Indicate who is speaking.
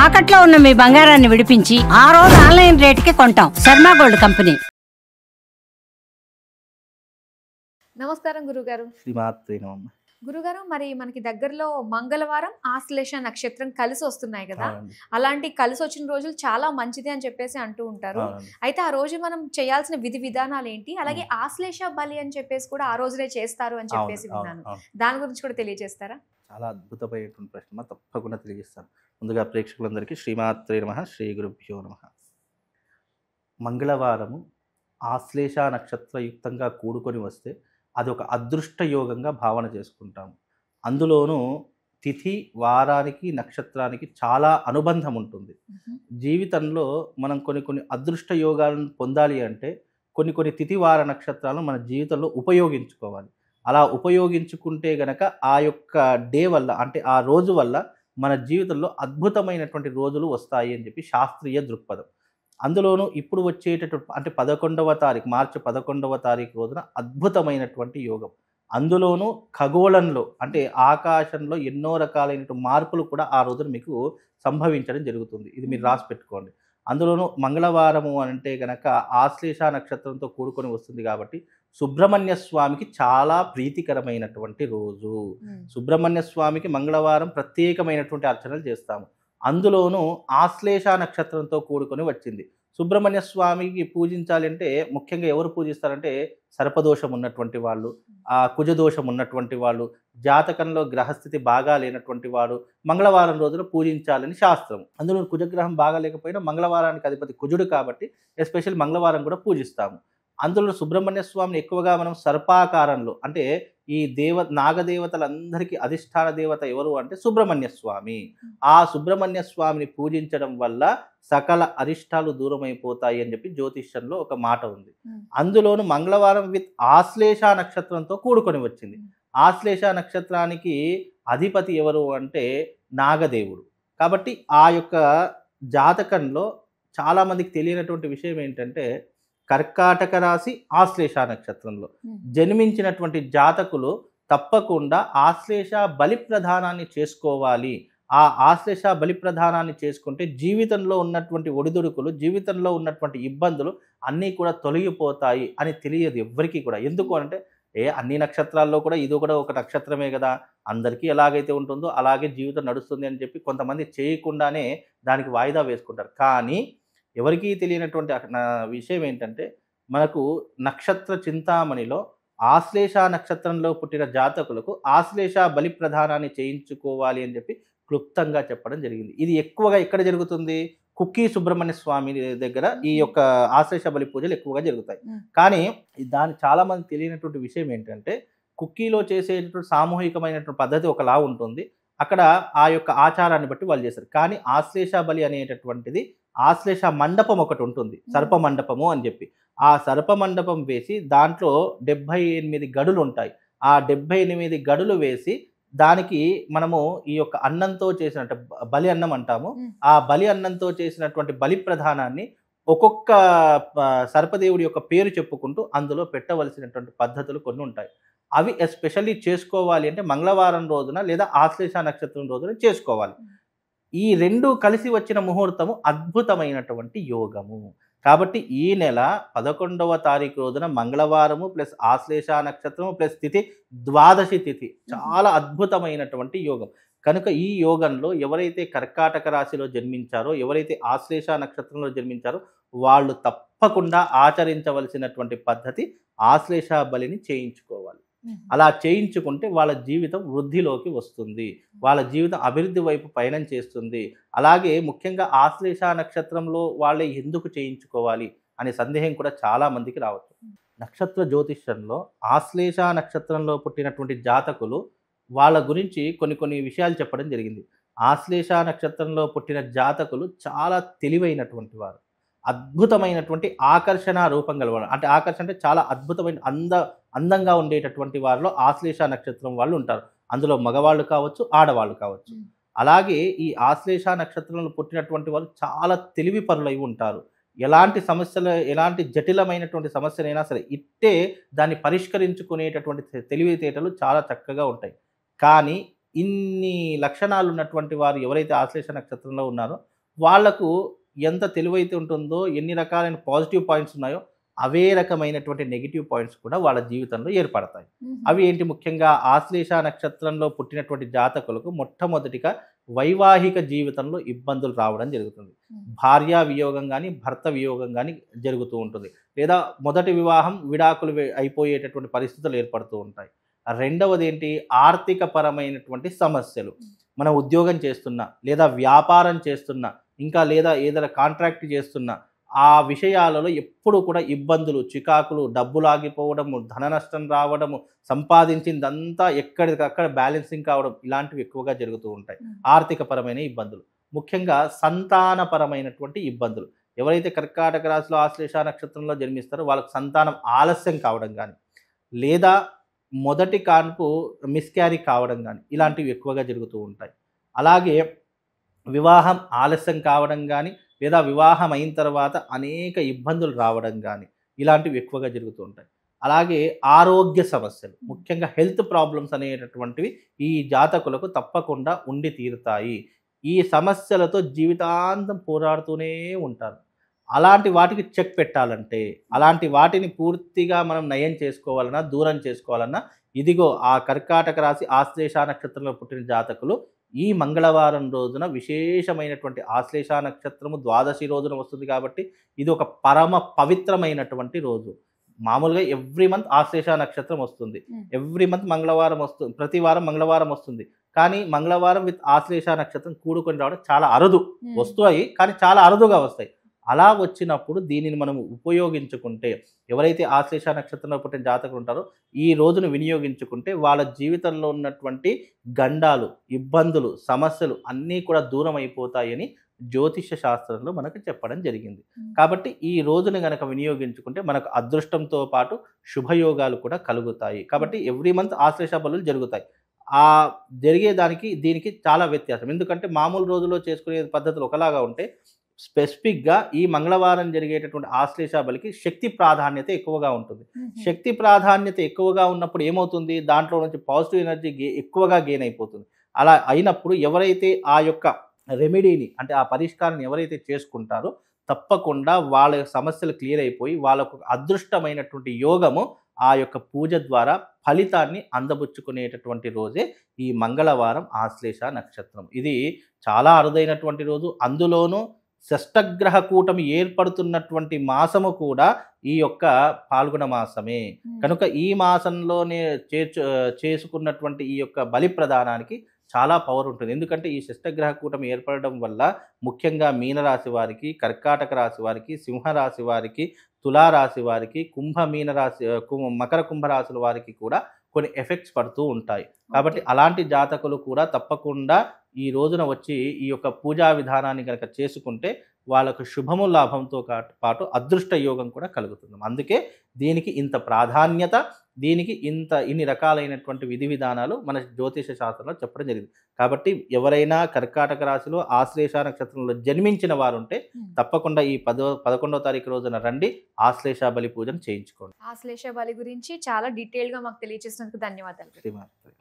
Speaker 1: తాకట్లో ఉన్న మీ బంగారాన్ని విడిపించి ఆ రోజు ఆన్లైన్ రేటుకి కొంటాం. Sharma gold company.
Speaker 2: నమస్కారం గురుగారు.
Speaker 3: శ్రీమాత్రే నమః.
Speaker 2: గురుగారు, మరి మనకి దగ్గరలో మంగళవారం ఆశ్లేష నక్షత్రం కలిసి వస్తున్నాయి కదా, అలాంటి కలిసి వచ్చిన రోజులు చాలా మంచిది అని చెప్పేసి అంటూ ఉంటారు. అయితే ఆ రోజు మనం చేయాల్సిన విధి విధానాలు ఏంటి, అలాగే ఆశ్లేష బలి అని చెప్పేసి కూడా ఆ రోజునే చేస్తారు అని చెప్పేసి విన్నాను. దాని గురించి కూడా తెలియజేస్తారా?
Speaker 3: చాలా అద్భుతమైనటువంటి ప్రశ్న, తప్పకుండా తెలియజేస్తాను. ముందుగా ప్రేక్షకులందరికీ శ్రీమాత్రే నమః, శ్రీ గురుభ్యో నమః. మంగళవారము ఆశ్లేష నక్షత్రయుక్తంగా కూడుకొని వస్తే అది ఒక అదృష్ట యోగంగా భావన చేసుకుంటాము. అందులోనూ తిథి, వారానికి, నక్షత్రానికి చాలా అనుబంధం ఉంటుంది. జీవితంలో మనం కొన్ని అదృష్ట యోగాలను పొందాలి అంటే కొన్ని తిథి, వార నక్షత్రాలను మన జీవితంలో ఉపయోగించుకోవాలి. అలా ఉపయోగించుకుంటే గనక ఆ యొక్క డే వల్ల, అంటే ఆ రోజు వల్ల మన జీవితంలో అద్భుతమైనటువంటి రోజులు వస్తాయి అని చెప్పి శాస్త్రీయ దృక్పథం. అందులోనూ ఇప్పుడు వచ్చేటటువంటి అంటే 11వ తారీఖు, మార్చి 11వ తారీఖు రోజున అద్భుతమైనటువంటి యోగం. అందులోనూ ఖగోళంలో అంటే ఆకాశంలో ఎన్నో రకాలైనటువంటి మార్పులు కూడా ఆ రోజున మీకు సంభవించడం జరుగుతుంది. ఇది మీరు రాసి పెట్టుకోండి. అందులోనూ మంగళవారము అంటే గనక ఆశ్లేష నక్షత్రంతో కూడుకొని వస్తుంది కాబట్టి సుబ్రహ్మణ్య స్వామికి చాలా ప్రీతికరమైనటువంటి రోజు. సుబ్రహ్మణ్య స్వామికి మంగళవారం ప్రత్యేకమైనటువంటి అర్చనలు చేస్తాము. అందులోనూ ఆశ్లేష నక్షత్రంతో కూడుకొని వచ్చింది. సుబ్రహ్మణ్య స్వామికి పూజించాలి అంటే ముఖ్యంగా ఎవరు పూజిస్తారంటే సర్పదోషం ఉన్నటువంటి వాళ్ళు, కుజదోషం ఉన్నటువంటి వాళ్ళు, జాతకంలో గ్రహస్థితి బాగా లేనటువంటి వాడు మంగళవారం రోజున పూజించాలని శాస్త్రం. అందులో కుజగ్రహం బాగా లేకపోయినా మంగళవారానికి అధిపతి కుజుడు కాబట్టి ఎస్పెషల్ మంగళవారం కూడా పూజిస్తాము. అందులో సుబ్రహ్మణ్య స్వామిని ఎక్కువగా మనం సర్పాకారంలో, అంటే ఈ నాగదేవతలందరికీ అధిష్టాన దేవత ఎవరు అంటే సుబ్రహ్మణ్య స్వామి. ఆ సుబ్రహ్మణ్య స్వామిని పూజించడం వల్ల సకల అరిష్టాలు దూరమైపోతాయి అని చెప్పి జ్యోతిష్యంలో ఒక మాట ఉంది. అందులోను మంగళవారం విత్ ఆశ్లేష నక్షత్రంతో కూడుకొని వచ్చింది. ఆశ్లేష నక్షత్రానికి అధిపతి ఎవరు అంటే నాగదేవుడు. కాబట్టి ఆ యొక్క జాతకంలో చాలా మందికి తెలియనటువంటి విషయం ఏంటంటే కర్కాటక రాశి ఆశ్లేష నక్షత్రంలో జన్మించినటువంటి జాతకులు తప్పకుండా ఆశ్లేష బలి ప్రధానాన్ని చేసుకోవాలి. ఆ ఆశ్లేష బలి ప్రధానాన్ని చేసుకుంటే జీవితంలో ఉన్నటువంటి ఒడిదుడుకులు, జీవితంలో ఉన్నటువంటి ఇబ్బందులు అన్నీ కూడా తొలగిపోతాయి అని తెలియదు ఎవ్వరికీ కూడా. ఎందుకు అంటే అన్ని నక్షత్రాల్లో కూడా ఇది కూడా ఒక నక్షత్రమే కదా, అందరికీ ఎలాగైతే ఉంటుందో అలాగే జీవితం నడుస్తుంది అని చెప్పి కొంతమంది చేయకుండానే దానికి వాయిదా వేసుకుంటారు. కానీ ఎవరికీ తెలియనటువంటి విషయం ఏంటంటే మనకు నక్షత్ర చింతామణిలో ఆశ్లేష నక్షత్రంలో పుట్టిన జాతకులకు ఆశ్లేష బలి ప్రధానాన్ని చేయించుకోవాలి అని చెప్పి క్లుప్తంగా చెప్పడం జరిగింది. ఇది ఎక్కువగా ఎక్కడ జరుగుతుంది? కుక్కీ సుబ్రహ్మణ్య స్వామి దగ్గర ఈ యొక్క ఆశ్లేష బలి పూజలు ఎక్కువగా జరుగుతాయి. కానీ దాని చాలా మంది తెలియనటువంటి విషయం ఏంటంటే కుక్కీలో చేసేటటువంటి సామూహికమైనటువంటి పద్ధతి ఒకలా ఉంటుంది. అక్కడ ఆ యొక్క ఆచారాన్ని బట్టి వాళ్ళు చేస్తారు. కానీ ఆశ్లేష బలి అనేటటువంటిది ఆశ్లేష మండపం ఒకటి ఉంటుంది, సర్ప మండపము అని చెప్పి. ఆ సర్ప మండపం వేసి దాంట్లో 78 గడులు ఉంటాయి. ఆ 78 గడులు వేసి దానికి మనము ఈ యొక్క అన్నంతో చేసినట్టు బలి అన్నం అంటాము. ఆ బలి అన్నంతో చేసినటువంటి బలి ప్రధానాన్ని ఒక్కొక్క సర్పదేవుడి యొక్క పేరు చెప్పుకుంటూ అందులో పెట్టవలసినటువంటి పద్ధతులు కొన్ని ఉంటాయి. అవి ఎస్పెషల్లీ చేసుకోవాలి అంటే మంగళవారం రోజున లేదా ఆశ్లేష నక్షత్రం రోజున చేసుకోవాలి. ఈ రెండు కలిసి వచ్చిన ముహూర్తము అద్భుతమైనటువంటి యోగము. కాబట్టి ఈ నెల 11వ తారీఖు రోజున మంగళవారము ప్లస్ ఆశ్లేష నక్షత్రము ప్లస్ తిథి ద్వాదశి తిథి చాలా అద్భుతమైనటువంటి యోగం. కనుక ఈ యోగంలో ఎవరైతే కర్కాటక రాశిలో జన్మించారో, ఎవరైతే ఆశ్లేష నక్షత్రంలో జన్మించారో వాళ్ళు తప్పకుండా ఆచరించవలసినటువంటి పద్ధతి ఆశ్లేష బలిని చేయించుకోవాలి. అలా చేయించుకుంటే వాళ్ళ జీవితం వృద్ధిలోకి వస్తుంది, వాళ్ళ జీవితం అభివృద్ధి వైపు పయనం చేస్తుంది. అలాగే ముఖ్యంగా ఆశ్లేష నక్షత్రంలో వాళ్ళే ఎందుకు చేయించుకోవాలి అనే సందేహం కూడా చాలా మందికి రావచ్చు. నక్షత్ర జ్యోతిష్యంలో ఆశ్లేష నక్షత్రంలో పుట్టినటువంటి జాతకులు వాళ్ళ గురించి కొన్ని విషయాలు చెప్పడం జరిగింది. ఆశ్లేష నక్షత్రంలో పుట్టిన జాతకులు చాలా తెలివైనటువంటి వారు, అద్భుతమైనటువంటి ఆకర్షణ రూపం గలవారు. అంటే ఆకర్షణ అంటే చాలా అద్భుతమైన అందంగా ఉండేటటువంటి వారిలో ఆశ్లేష నక్షత్రం వాళ్ళు ఉంటారు. అందులో మగవాళ్ళు కావచ్చు, ఆడవాళ్ళు కావచ్చు. అలాగే ఈ ఆశ్లేష నక్షత్రంలో పుట్టినటువంటి వారు చాలా తెలివి పరులై ఉంటారు. ఎలాంటి జటిలమైనటువంటి సమస్యనైనా సరే ఇట్టే దాన్ని పరిష్కరించుకునేటటువంటి తెలివితేటలు చాలా చక్కగా ఉంటాయి. కానీ ఇన్ని లక్షణాలు ఉన్నటువంటి వారు ఎవరైతే ఆశ్లేష నక్షత్రంలో ఉన్నారో వాళ్లకు ఎంత తెలివైతే ఉంటుందో, ఎన్ని రకాలైన పాజిటివ్ పాయింట్స్ ఉన్నాయో అవే రకమైనటువంటి నెగిటివ్ పాయింట్స్ కూడా వాళ్ళ జీవితంలో ఏర్పడతాయి. అవి ఏంటి? ముఖ్యంగా ఆశ్లేష నక్షత్రంలో పుట్టినటువంటి జాతకులకు మొట్టమొదటిగా వైవాహిక జీవితంలో ఇబ్బందులు రావడం జరుగుతుంది. భార్యా వియోగం కానీ, భర్త వియోగం కానీ జరుగుతూ ఉంటుంది. లేదా మొదటి వివాహం విడాకులు అయిపోయేటటువంటి పరిస్థితులు ఏర్పడుతూ ఉంటాయి. రెండవది ఏంటి? ఆర్థిక పరమైనటువంటి సమస్యలు. మనం ఉద్యోగం చేస్తున్నా, లేదా వ్యాపారం చేస్తున్నా, ఇంకా లేదా ఏదైనా కాంట్రాక్ట్ చేస్తున్నా, ఆ విషయాలలో ఎప్పుడు కూడా ఇబ్బందులు, చికాకులు, డబ్బులు ఆగిపోవడము, ధన నష్టం రావడము, సంపాదించిందంతా ఎక్కడికక్కడ బ్యాలెన్సింగ్ కావడం, ఇలాంటివి ఎక్కువగా జరుగుతూ ఉంటాయి. ఆర్థిక పరమైన ఇబ్బందులు, ముఖ్యంగా సంతానపరమైనటువంటి ఇబ్బందులు. ఎవరైతే కర్కాటక రాశిలో ఆశ్లేష నక్షత్రంలో జన్మిస్తారో వాళ్ళకి సంతానం ఆలస్యం కావడం కానీ, లేదా మొదటి కాన్పు మిస్క్యారీ కావడం కానీ, ఇలాంటివి ఎక్కువగా జరుగుతూ ఉంటాయి. అలాగే వివాహం ఆలస్యం కావడం కానీ, లేదా వివాహం అయిన తర్వాత అనేక ఇబ్బందులు రావడం కానీ, ఇలాంటివి ఎక్కువగా జరుగుతూ ఉంటాయి. అలాగే ఆరోగ్య సమస్యలు, ముఖ్యంగా హెల్త్ ప్రాబ్లమ్స్ అనేటటువంటివి ఈ జాతకులకు తప్పకుండా ఉండి తీరుతాయి. ఈ సమస్యలతో జీవితాంతం పోరాడుతూనే ఉంటారు. అలాంటి వాటికి చెక్ పెట్టాలంటే, అలాంటి వాటిని పూర్తిగా మనం నయం చేసుకోవాలన్నా, దూరం చేసుకోవాలన్నా, ఇదిగో ఆ కర్కాటక రాశి ఆశ్లేష నక్షత్రంలో పుట్టిన జాతకులు ఈ మంగళవారం రోజున విశేషమైనటువంటి ఆశ్లేష నక్షత్రము ద్వాదశి రోజున వస్తుంది కాబట్టి ఇది ఒక పరమ పవిత్రమైనటువంటి రోజు. మామూలుగా ఎవ్రీ మంత్ ఆశ్లేష నక్షత్రం వస్తుంది, ఎవ్రీ మంత్ మంగళవారం వస్తుంది, ప్రతి వారం మంగళవారం వస్తుంది. కానీ మంగళవారం విత్ ఆశ్లేష నక్షత్రం కూడుకొని రావడం చాలా అరుదు. వస్తాయి కానీ చాలా అరుదుగా వస్తాయి. అలా వచ్చినప్పుడు దీనిని మనం ఉపయోగించుకుంటే, ఎవరైతే ఆశ్లేష నక్షత్రంలో పుట్టిన జాతకులు ఉంటారో ఈ రోజును వినియోగించుకుంటే వాళ్ళ జీవితంలో ఉన్నటువంటి గండాలు, ఇబ్బందులు, సమస్యలు అన్నీ కూడా దూరం అయిపోతాయని జ్యోతిష శాస్త్రంలో మనకు చెప్పడం జరిగింది. కాబట్టి ఈ రోజును గనక వినియోగించుకుంటే మనకు అదృష్టంతో పాటు శుభయోగాలు కూడా కలుగుతాయి. కాబట్టి ఎవ్రీ మంత్ ఆశ్లేష బలులు జరుగుతాయి. ఆ జరిగేదానికి దీనికి చాలా వ్యత్యాసం. ఎందుకంటే మామూలు రోజుల్లో చేసుకునే పద్ధతులు ఒకలాగా ఉంటే, స్పెసిఫిక్గా ఈ మంగళవారం జరిగేటటువంటి ఆశ్లేష బలికి శక్తి ప్రాధాన్యత ఎక్కువగా ఉంటుంది. శక్తి ప్రాధాన్యత ఎక్కువగా ఉన్నప్పుడు ఏమవుతుంది? దాంట్లో నుంచి పాజిటివ్ ఎనర్జీ ఎక్కువగా గెయిన్ అయిపోతుంది. అలా అయినప్పుడు ఎవరైతే ఆ యొక్క రెమెడీని, అంటే ఆ పరిష్కారాన్ని ఎవరైతే చేసుకుంటారో తప్పకుండా వాళ్ళ సమస్యలు క్లియర్ అయిపోయి వాళ్ళకు అదృష్టమైనటువంటి యోగము ఆ యొక్క పూజ ద్వారా ఫలితాన్ని అందబుచ్చుకునేటటువంటి రోజే ఈ మంగళవారం ఆశ్లేష నక్షత్రం. ఇది చాలా అరుదైనటువంటి రోజు. అందులోనూ షష్టగ్రహ కూటమి ఏర్పడుతున్నటువంటి మాసము కూడా ఈ యొక్క పాల్గొన మాసమే. కనుక ఈ మాసంలోనే చేసుకున్నటువంటి ఈ యొక్క బలి ప్రదానానికి చాలా పవర్ ఉంటుంది. ఎందుకంటే ఈ షష్టగ్రహ కూటమి ఏర్పడడం వల్ల ముఖ్యంగా మీనరాశి వారికి, కర్కాటక రాశి వారికి, సింహరాశి వారికి, తులారాశి వారికి, మకర కుంభరాశుల వారికి కూడా కొన్ని ఎఫెక్ట్స్ పడుతూ ఉంటాయి. కాబట్టి అలాంటి జాతకులు కూడా తప్పకుండా ఈ రోజున వచ్చి ఈ యొక్క పూజా విధానాన్ని కనుక చేసుకుంటే వాళ్ళకు శుభము లాభంతో పాటు అదృష్ట యోగం కూడా కలుగుతుంది. అందుకే దీనికి ఇంత ప్రాధాన్యత, దీనికి ఇన్ని రకాలైనటువంటి విధి విధానాలు మన జ్యోతిష శాస్త్రంలో చెప్పడం జరిగింది. కాబట్టి ఎవరైనా కర్కాటక రాశిలో ఆశ్లేష నక్షత్రంలో జన్మించిన వారు ఉంటే తప్పకుండా ఈ 11వ తారీఖు రోజున రండి, ఆశ్లేష బలి పూజను చేయించుకోండి.
Speaker 2: ఆశ్లేష బలి గురించి చాలా డీటెయిల్గా మాకు తెలియజేసినందుకు ధన్యవాదాలు.
Speaker 3: శ్రీమాత్రే.